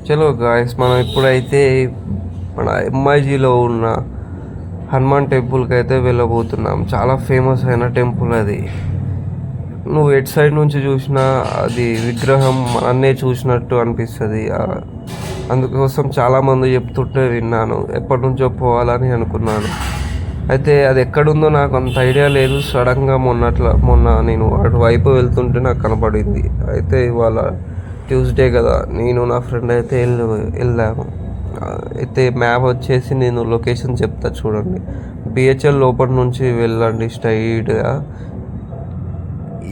చలో గాయస్, మనం ఇప్పుడైతే మన ఎంఐజీలో ఉన్న హనుమాన్ టెంపుల్కి అయితే వెళ్ళబోతున్నాం. చాలా ఫేమస్ అయిన టెంపుల్ అది. నువ్వు ఎటు సైడ్ నుంచి చూసినా అది విగ్రహం అన్నే చూసినట్టు అనిపిస్తుంది. అందుకోసం చాలామంది చెప్తుంటే విన్నాను. ఎప్పటి నుంచో పోవాలని అనుకున్నాను. అయితే అది ఎక్కడుందో నాకు అంత ఐడియా లేదు. సడన్గా మొన్న నేను అటువైపు వెళ్తుంటే నాకు కనపడింది. అయితే ఇవాళ ట్యూస్డే కదా, నేను నా ఫ్రెండ్ అయితే వెళ్ళాము. అయితే మ్యాప్ వచ్చేసి నేను లొకేషన్ చెప్తా చూడండి. బిహెచ్ఎల్ లోపల నుంచి వెళ్ళండి స్ట్రైట్గా.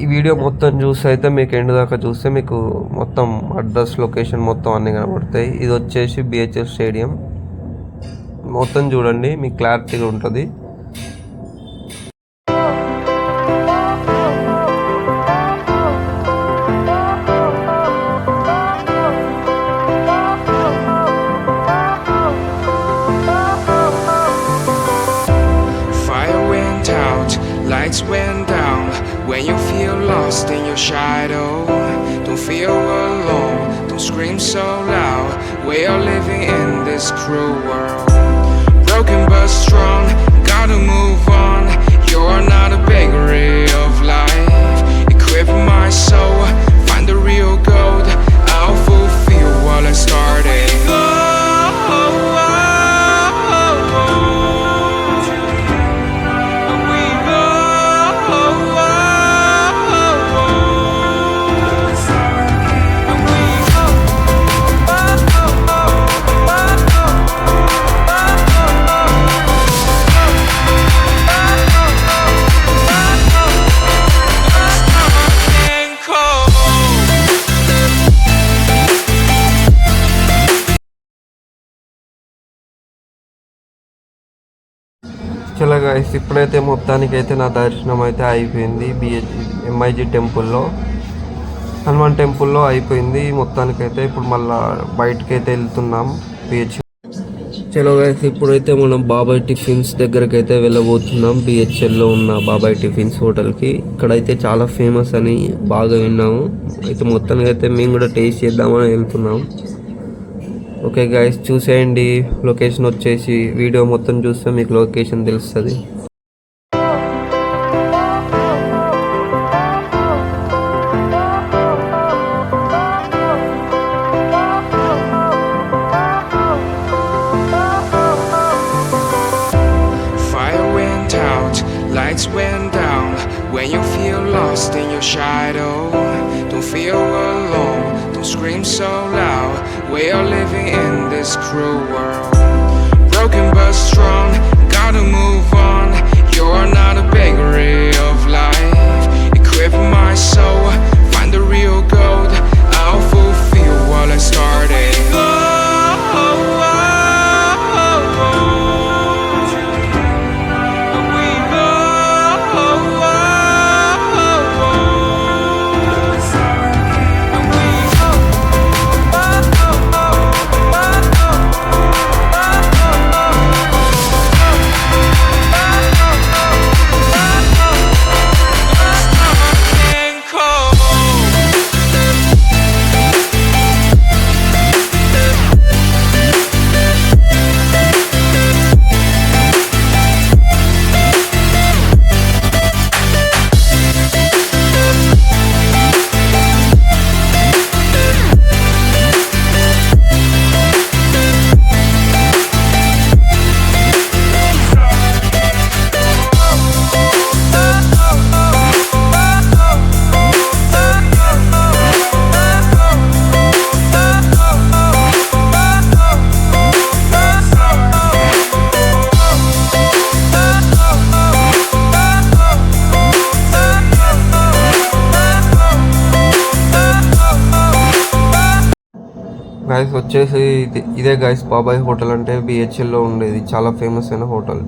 ఈ వీడియో మొత్తం చూస్తే అయితే మీకు ఎండ్ దాకా చూస్తే మీకు మొత్తం అడ్రస్ లొకేషన్ మొత్తం అన్నీ కనబడతాయి. ఇది వచ్చేసి బిహెచ్ఎల్ స్టేడియం. మొత్తం చూడండి, మీకు క్లారిటీగా ఉంటుంది. Lights went down when you feel lost in your shadow. Don't feel alone, don't scream so loud. We are living in this cruel world. Broken but strong, gotta move on. You're not a bakery of life. Equip my soul, find the real gold. I'll fulfill what I started. చలో guys, ఇప్పుడైతే మొత్తానికైతే నా దర్శనం అయితే అయిపోయింది. MIG టెంపుల్లో, హనుమాన్ టెంపుల్లో అయిపోయింది మొత్తానికైతే. ఇప్పుడు మళ్ళీ బయటకి అయితే వెళ్తున్నాం బిహెచ్. చలో గాయస్, ఇప్పుడైతే మనం బాబాయ్ టిఫిన్స్ దగ్గరికి అయితే వెళ్ళబోతున్నాం. బిహెచ్ఎల్లో ఉన్న బాబాయ్ టిఫిన్స్ హోటల్కి. ఇక్కడైతే చాలా ఫేమస్ అని బాగా విన్నాము. అయితే మొత్తానికి అయితే మేము కూడా టేస్ట్ చేద్దామని వెళ్తున్నాం. ఓకే గాయస్, చూసేయండి. లొకేషన్ వచ్చేసి వీడియో మొత్తం చూస్తే మీకు లొకేషన్ తెలుస్తుంది. Fire went out, lights went down when you feel lost in your shadow. Don't feel alone, don't scream so loud. We are living in this cruel world. Broken but strong, gotta move on. You're not a bakery of life. Equip my soul, find the real gold. I'll fulfill what I started. Guys వచ్చేసి ఇదే guys బాబాయ్ hotel అంటే బిహెచ్ఎల్లో ఉండేది. చాలా famous అయిన hotel.